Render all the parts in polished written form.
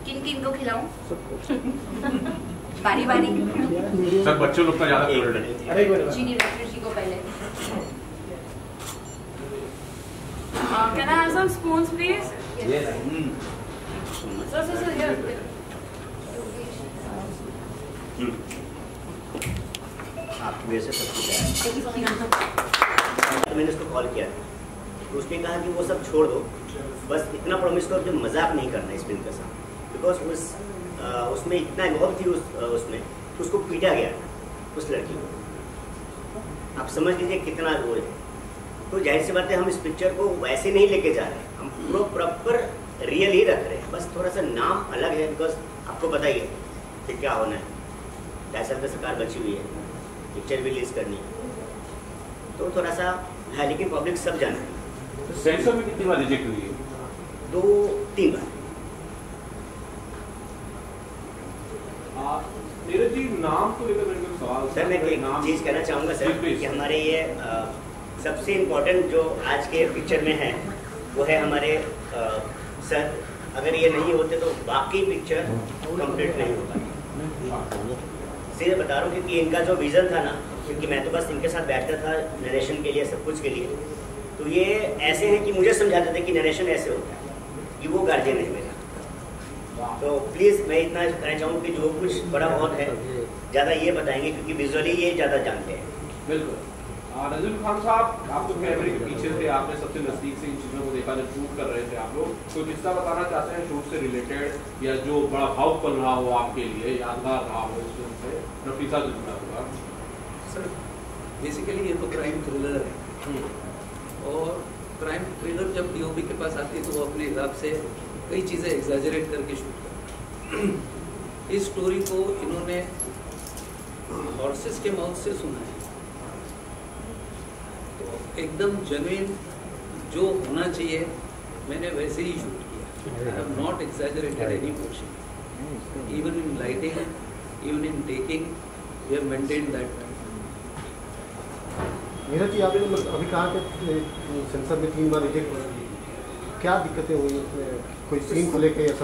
किन किन को खिलाऊं? बारी बारी। सर बच्चों लोग का ज्यादा फेवरेट है। चीनी जी को पहले। Can I have some spoons, please? Yes. Sir, here. आपकी वजह से सब कुछ है। मैंने उसको कॉल किया तो उसने कहा कि वो सब छोड़ दो, बस इतना प्रॉमिस करो कि मजाक नहीं करना इस फिल्म के साथ, बिकॉज उसमें इतना इन्वॉल्व थी उसमें उसको पीटा गया उस लड़की को। आप समझ लीजिए कितना वो है। तो जाहिर सी बात है हम इस पिक्चर को वैसे नहीं लेके जा रहे हैं, हम पूरा प्रॉपर रियल ही रख रहे हैं, बस थोड़ा सा नाम अलग है बिकॉज आपको पता ही है कि क्या होना है। 2.5 साल की सरकार बची हुई है, पिक्चर भी रिलीज करनी है, तो थोड़ा सा है, लेकिन पब्लिक सब जाना है। सेंसर में कितनी बार रिजेक्ट हुई है? 2-3 बार। नीरज जी, नाम को लेकर मेरे को सवाल सर मैं एक चीज़ कहना चाहूँगा सर कि हमारे ये सबसे इम्पोर्टेंट जो आज के पिक्चर में है वो है हमारे सर। अगर ये नहीं होते तो बाकी पिक्चर कंप्लीट नहीं होगा। सीधे बता रहा हूँ क्योंकि इनका जो विज़न था ना, क्योंकि मैं तो बस इनके साथ बैठता था नरेशन के लिए, सब कुछ के लिए, तो ये ऐसे हैं कि मुझे समझाते थे कि नरेशन ऐसे होता है, कि वो गार्जियन है मेरा। तो प्लीज़ मैं इतना कहना चाहूँ कि जो कुछ बड़ा बहुत है ज़्यादा ये बताएंगे क्योंकि विजुअली ये ज़्यादा जानते हैं। बिल्कुल। नज़ीर खान साहब, आप तो कैमरे के पीछे थे, आपने सबसे नज़दीक से इन चीज़ों को देखा जब शूट कर रहे थे आप लोग, तो किस्सा बताना चाहते हैं शूट से रिलेटेड या जो बड़ा भावुक पल रहा हो आपके लिए, यादगार रहा हो इस फिल्म से, नफीसा जो जुड़ा हुआ? सर बेसिकली ये तो क्राइम थ्रिलर है, और क्राइम थ्रिलर जब डीओपी के पास आती है तो वो अपने हिसाब से कई चीज़ें एग्जैजरेट करके शूट करते हैं। इस स्टोरी को इन्होंने हॉर्सेस के माउथ से सुना है, एकदम जेन्युइन जो होना चाहिए मैंने वैसे ही शूट किया। I have not exaggerated any portion, even in lighting, even in taking, we have maintained that. Neeraj ji, आपने अभी कहा कि सेंसर में 3 बार रिजेक्ट हो गई, क्या दिक्कतें हुई उसमें? कोई सीन को लेकर या सब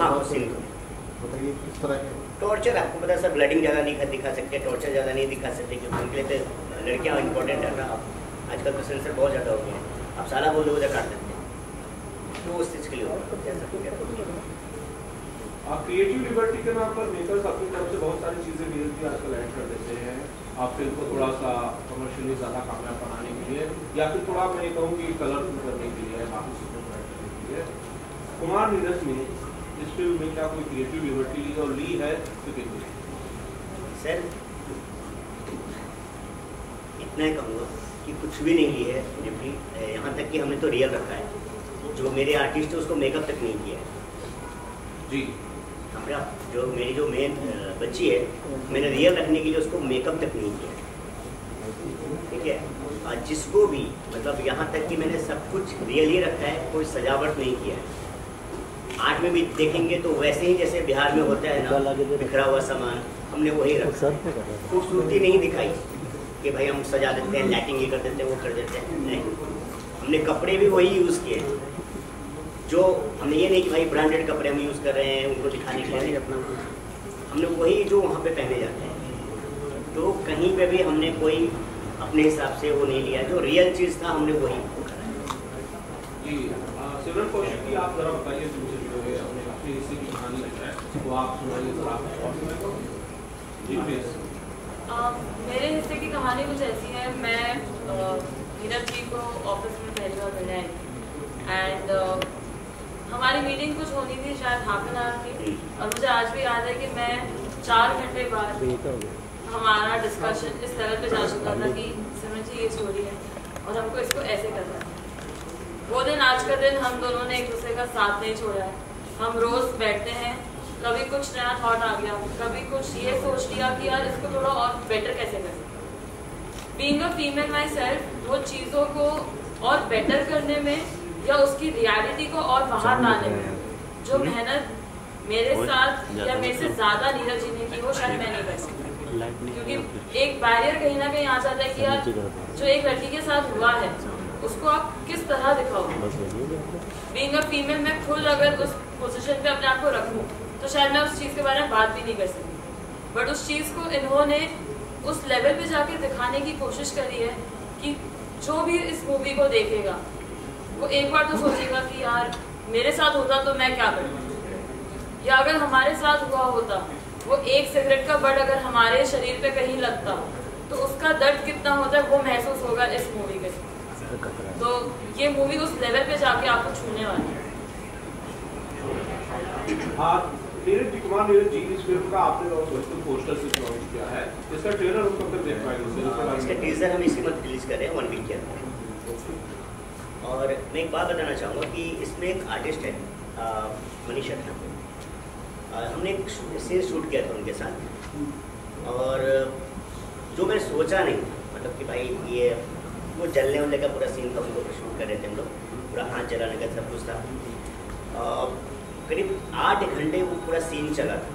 बताइए किस तरह के? टॉर्चर आपको पता है सर, ब्लडिंग ज़्यादा नहीं दिखा सकते, टॉर्चर ज़्यादा नहीं दिखा सकते क्योंकि उनके लिए तो लड़कियाँ इंपॉर्टेंट है ना। आजकल तो सेंसर बहुत ज़्यादा हो गया है, आप सारा बोल दो काट सकते हैं, तो उस चीज़ के लिए क्रिएटिव लिबर्टी के नाम पर मेकर्स अपनी तरफ से बहुत सारी चीज़ें भी आजकल ऐड कर देते हैं आप फिल्म को थोड़ा सा कमर्शियली ज़्यादा कामयाब बनाने के लिए, या फिर थोड़ा मैं कहूँ कि कलरफुल करने के लिए, काफ़ी सुपर करने के लिए। कुमार नीरज ने इस फिल्म में क्या कोई क्रिएटिव लिबर्टी ली और ली है तो कितनी? सर इतना ही कहूँगा कि कुछ भी नहीं ली है डिप्टी, यहाँ तक कि हमने तो रियल रखा है। जो मेरे आर्टिस्ट है उसको मेकअप तक नहीं किया है जी। हमारा जो मेन बच्ची है, मैंने रियल रखने के लिए उसको मेकअप तक नहीं किया है, ठीक है। और जिसको भी मतलब यहाँ तक कि मैंने सब कुछ रियल ही रखा है, कोई सजावट नहीं किया है। आर्ट में भी देखेंगे तो वैसे ही जैसे बिहार में होता है ना, बिखरा हुआ सामान, हमने वही रखा। खूबसूरती नहीं दिखाई कि भाई हम सजा देते हैं, लाइटिंग ये कर देते हैं, वो कर देते हैं, नहीं। हमने कपड़े भी वही यूज़ किए, जो हमने ये नहीं कि भाई ब्रांडेड कपड़े हम यूज़ कर रहे हैं उनको दिखाने के लिए, अपना हमने वही जो वहाँ पे पहने जाते हैं। तो कहीं पे भी हमने कोई अपने हिसाब से वो नहीं लिया, जो रियल चीज़ था हमने वही करा जी। सिमरन कौशिक की आप जरा बताइए, तुमसे जुड़े हुए अपने हिस्से की कहानी है वो आप सुनाइए जरा। जी प्लीज। मेरे हिस्से की कहानी कुछ ऐसी है। मैं नीरज जी को ऑफिस में पहली बार मिलने आई एंड हमारी मीटिंग कुछ होनी थी शायद हाफ एन आवर की, और मुझे आज भी याद है कि मैं 4 घंटे बाद हमारा डिस्कशन इस लेवल पे जा चुका था कि सिमरन जी ये स्टोरी है और हमको इसको ऐसे करना है। वो दिन आज का दिन हम दोनों ने एक दूसरे का साथ नहीं छोड़ा है। हम रोज बैठते हैं, कभी कुछ नया थॉट आ गया, कभी कुछ ये सोच लिया कि यार इसको थोड़ा और बेटर कैसे कर सकते। Being a female my self, वो चीज़ों को और बेटर करने में या उसकी रियलिटी को और बाहर लाने में जो मेहनत मेरे साथ या मेरे से ज़्यादा नीरज जी ने की, वो शायद मैं नहीं कर सकती। क्योंकि एक बैरियर कहीं ना कहीं आ जाता है कि यार जो एक लड़की के साथ हुआ है उसको आप किस तरह दिखाओगे। बीइंग अ फीमेल, मैं खुद अगर उस पोजीशन पे अपने आप को रखूं तो शायद मैं उस चीज़ के बारे में बात भी नहीं कर सकती। बट उस चीज़ को इन्होंने उस लेवल पे जाके दिखाने की कोशिश करी है कि जो भी इस मूवी को देखेगा वो एक बार तो सोचेगा कि यार मेरे साथ होता तो मैं क्या करता, या अगर हमारे साथ हुआ होता वो एक सिगरेट का बट अगर हमारे शरीर पे कहीं लगता तो उसका दर्द कितना होता है वो महसूस होगा इस मूवी के साथ। तो ये मूवी उस लेवल पे जाके आपको छूने वाली है। हाँ, नीरज कुमार नीरज जी, इस फिल्म का आपने पोस्टर से लॉन्च किया है, इसका ट्रेलर हम कब तक देख पाएंगे? इसका टीजर हम इसी मंथ रिलीज कर रहे हैं 1 वीक के अंदर। और मैं एक बात बताना चाहूँगा कि इसमें एक आर्टिस्ट है मनीषा ठाकुर, हमने एक सीन शूट किया था उनके साथ, और जो मैंने सोचा नहीं मतलब कि भाई ये वो जलने वाले का पूरा सीन था, उनको शूट कर रहे थे हम लोग, पूरा हाथ जलाने का सब कुछ था। करीब 8 घंटे वो पूरा सीन चला था,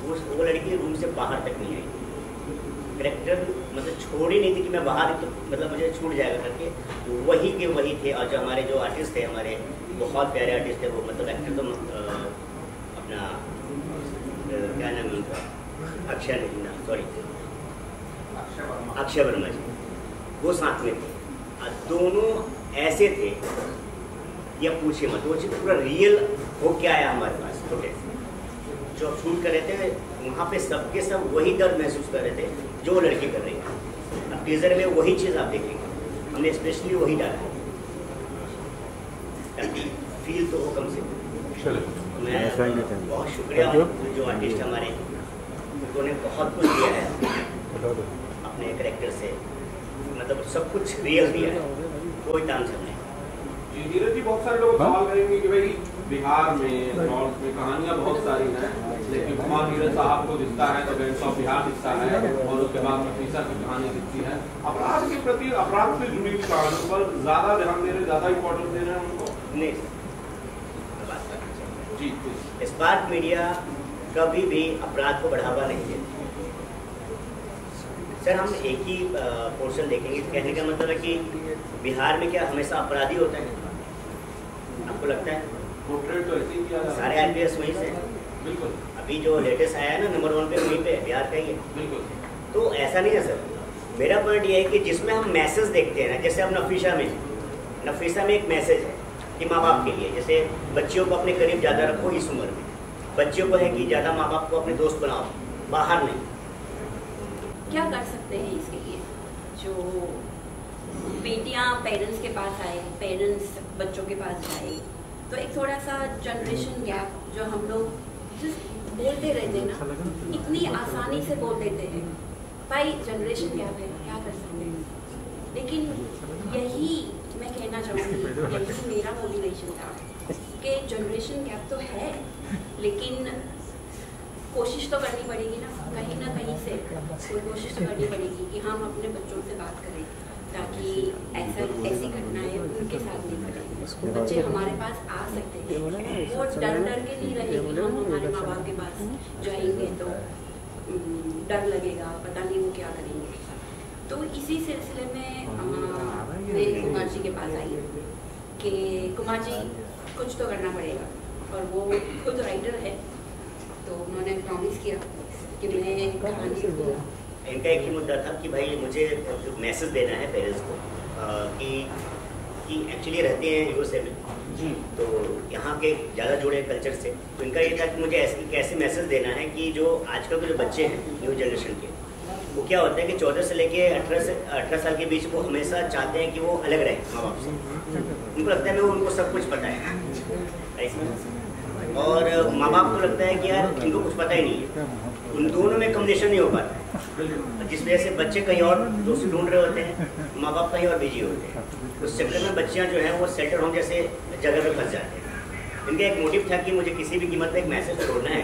वो लड़की रूम से बाहर तक नहीं आई। करेक्टर मतलब छोड़ ही नहीं थी कि मैं बाहर तो मतलब मुझे छूट जाएगा करके, वही के वही थे। और जो हमारे जो आर्टिस्ट थे, हमारे बहुत प्यारे आर्टिस्ट थे वो, मतलब एक्टर तो अपना क्या नाम है उनका, अक्षय वर्मा जी, वो साथ में थे। दोनों ऐसे थे या पूछे मत, वो चीज़ पूरा रियल हो क्या आया हमारे पास फुटेज जो आप शूट कर रहे थे, वहाँ पे सबके सब वही दर्द महसूस कर रहे थे जो वो लड़की कर रही है। अब टीजर में वही चीज़ आप देखेंगे, हमने स्पेशली वही डाला है ताकि फील तो हो कम से कम। मैं बहुत शुक्रिया जो आर्टिस्ट हमारे, उन्होंने बहुत कुछ दिया है अपने करेक्टर से, मतलब सब कुछ रियल दिया है, कोई तामझाम नहीं। नीरज जी, बहुत सारे लोग सवाल करेंगे कि भाई बिहार में, नॉर्थ में कहानियाँ बहुत सारी हैं, लेकिन कुमार नीरज साहब को दिखता है तो गैंग्स ऑफ बिहार दिखता है, और उसके बाद नफीसा की कहानी दिखती है। अपराध के प्रति, अपराध से जुड़ी हुई कहानियों पर ज्यादा ध्यान दे रहे, ज्यादा इंपॉर्टेंस दे रहे हैं उनको? नहीं जी, स्पार्क मीडिया कभी भी अपराध को बढ़ावा नहीं देती सर। हम एक ही पोर्शन देखेंगे, कहने का मतलब है कि बिहार में क्या हमेशा अपराधी होता है? आपको लगता है? पोर्ट्रेट तो ऐसे ही किया जाता है। सारे आईपीएस वहीं से, बिल्कुल। अभी जो लेटेस्ट आया है ना नंबर 1 पे, वहीं पे बिहार का ही है। बिल्कुल। तो ऐसा नहीं है सर, मेरा पॉइंट ये है कि जिसमें हम मैसेज देखते हैं ना, जैसे अब नफीसा में एक मैसेज है कि माँ बाप के लिए, जैसे बच्चियों को अपने करीब ज़्यादा रखो इस उम्र में, बच्चियों को है कि ज़्यादा माँ बाप को अपने दोस्त बनाओ, बाहर नहीं। क्या कर सकते हैं इसके लिए? जो बेटियां पेरेंट्स के पास आए, पेरेंट्स बच्चों के पास जाए, तो एक थोड़ा सा जनरेशन गैप जो हम लोग बोलते रहते हैं ना, इतनी आसानी से बोल देते हैं भाई जनरेशन गैप है, क्या कर सकते हैं। लेकिन यही मैं कहना चाहूँगी, यही मेरा मोटिवेशन था कि जनरेशन गैप तो है, लेकिन कोशिश तो करनी पड़ेगी ना कहीं से कोई कोशिश तो करनी पड़ेगी कि हम अपने बच्चों से बात करें, ताकि ऐसी घटनाएं उनके साथ नहीं घटे। बच्चे हमारे पास आ सकते हैं, वो डर के नहीं रहे कि हम हमारे माँ बाप के पास जाएंगे तो डर लगेगा, पता नहीं वो क्या करेंगे। तो इसी सिलसिले में मैं कुमार जी के पास आई कि कुमार जी कुछ तो करना पड़ेगा, और वो खुद राइटर है, तो उन्होंने प्रॉमिस किया कि मैं कहानी लिखूंगा। इनका एक ही मुद्दा था कि भाई मुझे मैसेज देना है पेरेंट्स को कि एक्चुअली रहते हैं यूएसए में जी, तो यहाँ के ज़्यादा जुड़े कल्चर से, तो इनका ये था कि मुझे कैसे मैसेज देना है कि जो आजकल के जो बच्चे हैं न्यू जनरेशन के, वो क्या होता है कि 14 से लेके 18 साल के बीच वो हमेशा चाहते हैं कि वो अलग रहे माँ बाप से। उनको लगता है उनको सब कुछ पता है, और माँ बाप को लगता है कि यार इनको कुछ पता ही नहीं है। उन दोनों में कम्युनिकेशन नहीं हो पाता, जिस वजह से बच्चे कहीं और दोस्त ढूंढ रहे होते हैं, माँ बाप कहीं और बिजी होते हैं। उस चक्कर में बच्चियाँ जो हैं वो सेटल होम जैसे जगह पे फंस जाते हैं। इनका एक मोटिव था कि मुझे किसी भी कीमत पे एक मैसेज छोड़ना है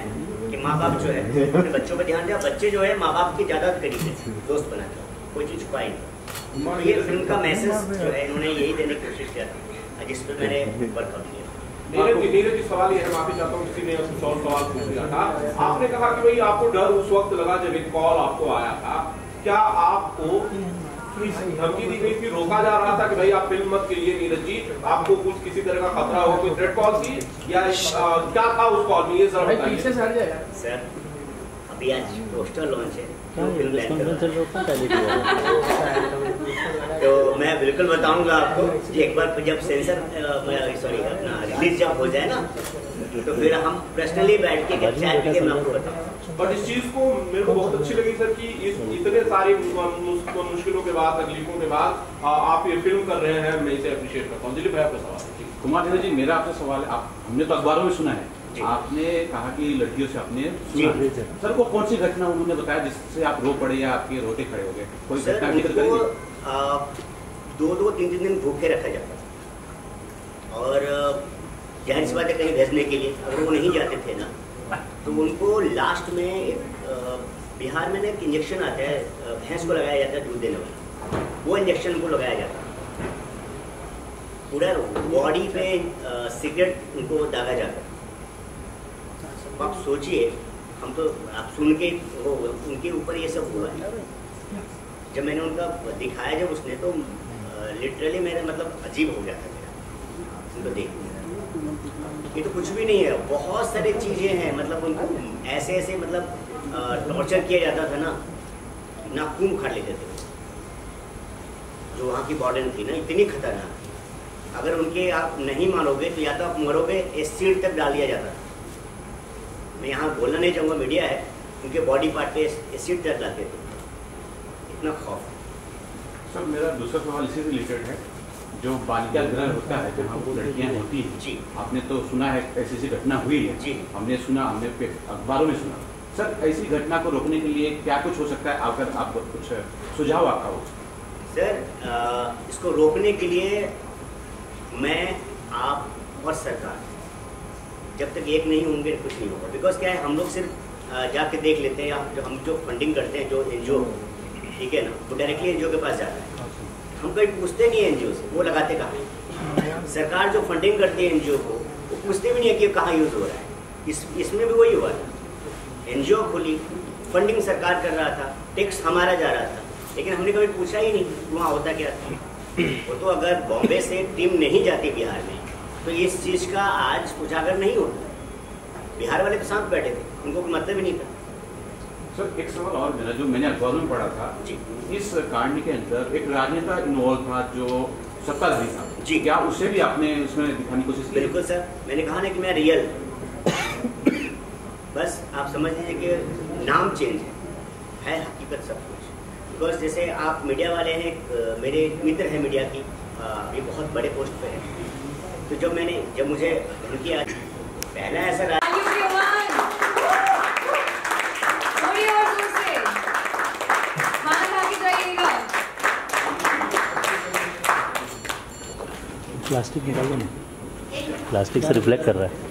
कि माँ बाप जो है अपने बच्चों पर ध्यान दें, बच्चे जो है माँ बाप के ज़्यादा करीब है, दोस्त बनाते हैं, कोई चीज़ छुपाई नहीं। तो ये फिल्म का मैसेज जो है इन्होंने यही देने की कोशिश किया था, जिस पर मैंने वर्कआउट किया। नीरज जी, सवाल ये है, माफी चाहता हूँ किसी ने कुछ और सवाल पूछ लिया था। आपने कहा कि भाई आपको डर उस वक्त लगा जब एक कॉल आपको आया था, क्या आपको धमकी दी गई थी, रोका जा रहा था कि भाई आप फिल्म मत कीजिए नीरज जी, आपको कुछ किसी तरह का खतरा हो, कोई थ्रेट कॉल थी या क्या था उस कॉल में, ये जरा बताइए। सर अभी आज पोस्टर लॉन्च है तो मैं बिल्कुल बताऊंगा आपको कि एक बार जब सेंसर अपना रिलीज जब हो जाए ना तो फिर हम पर्सनली बैठ के चाय पी के मैं आपको बताऊंगा। बट इस चीज को मेरे को बहुत अच्छी लगी सर कि इतने सारी मुश्किलों के बाद, तकलीफों के बाद आप ये फिल्म कर रहे हैं, मैं इसे अप्रिशिएट करता हूँ। दिलीप भाई आपका सवाल। कुमार नीरज जी, मेरा आपसे सवाल है, हमने तो अखबारों में सुना है, आपने कहा कि लड़कियों से आपने सुना, सर वो कौन सी घटना उन्होंने बताया जिससे आप रो पड़े या आपके रोटे खड़े हो गए? कोई घटना जिक्र करेंगे? 2-3 दिन भूखे रखा जाता था और जाहिर सी बात है कहीं भेजने के लिए, अगर वो नहीं जाते थे ना तो उनको लास्ट में बिहार में एक इंजेक्शन आता है, भैंस को लगाया जाता है दूध देने वाला, वो इंजेक्शन उनको लगाया जाता है, पूरा बॉडी पे सिगरेट उनको दागा जाता है। आप सोचिए, हम तो आप सुन के वो उनके ऊपर ये सब हुआ है। जब मैंने उनका दिखाया जब उसने तो लिटरली मेरे मतलब अजीब हो गया था मेरा उनको देख। ये तो कुछ भी नहीं है, बहुत सारी चीज़ें हैं, मतलब उनको ऐसे ऐसे मतलब टॉर्चर किया जाता था ना, नाखून उखाड़ लेते थे जो वहाँ की वार्डन थी ना, इतनी खतरनाक। अगर उनके आप नहीं मानोगे तो या तो आप मरोगे, एसिड तक डाल दिया जाता था। मैं यहाँ बोलना नहीं चाहूँगा, मीडिया है, उनके बॉडी पार्ट पे एसिड तक डालते थे, इतना खौफ। सर मेरा दूसरा सवाल इसी से रिलेटेड है, जो बालिका गृह होता है जहाँ वो लड़कियाँ होती हैं जी, आपने तो सुना है ऐसी ऐसी घटना हुई है जी, हमने सुना, हमने अखबारों में सुना। सर ऐसी घटना को रोकने के लिए क्या कुछ हो सकता है, अगर आप कुछ सुझाव आपका हो? सर इसको रोकने के लिए मैं, आप और सरकार जब तक एक नहीं होंगे कुछ नहीं होगा। बिकॉज क्या है, हम लोग सिर्फ जाके देख लेते हैं, या हम जो फंडिंग करते हैं जो एनजीओ, ठीक है ना, वो डायरेक्टली एनजीओ के पास जाता है, हम कहीं पूछते नहीं है एनजीओ से वो लगाते कहाँ है। सरकार जो फंडिंग करती है एनजीओ को, वो पूछते भी नहीं है कि कहाँ यूज़ हो रहा है। इसमें भी वही हुआ था, एनजीओ खुली, फंडिंग सरकार कर रहा था, टैक्स हमारा जा रहा था, लेकिन हमने कभी पूछा ही नहीं वहाँ होता क्या था। वो तो अगर बॉम्बे से टीम नहीं जाती बिहार में तो इस चीज़ का आज उजागर नहीं होता। बिहार वाले के साथ बैठे थे, उनको कोई मतलब ही नहीं था। सर एक सवाल और मेरा, जो मैंने अखबार में पढ़ा था जी, इस कांड के अंदर एक राजनेता इन्वॉल्व था जो सत्ताधारी था जी, क्या उसे भी आपने उसमें दिखाने की कोशिश की? बिल्कुल सर, मैंने कहा ना कि मैं रियल, बस आप समझ लीजिए कि नाम चेंज है हकीकत सब कुछ। बिकॉज जैसे आप मीडिया वाले हैं, मेरे मित्र हैं मीडिया की, ये बहुत बड़े पोस्ट पे है, तो जब मुझे धमकी आई, पहला ऐसा प्लास्टिक निकाल दो ना, प्लास्टिक से रिफ्लेक्ट कर रहा है।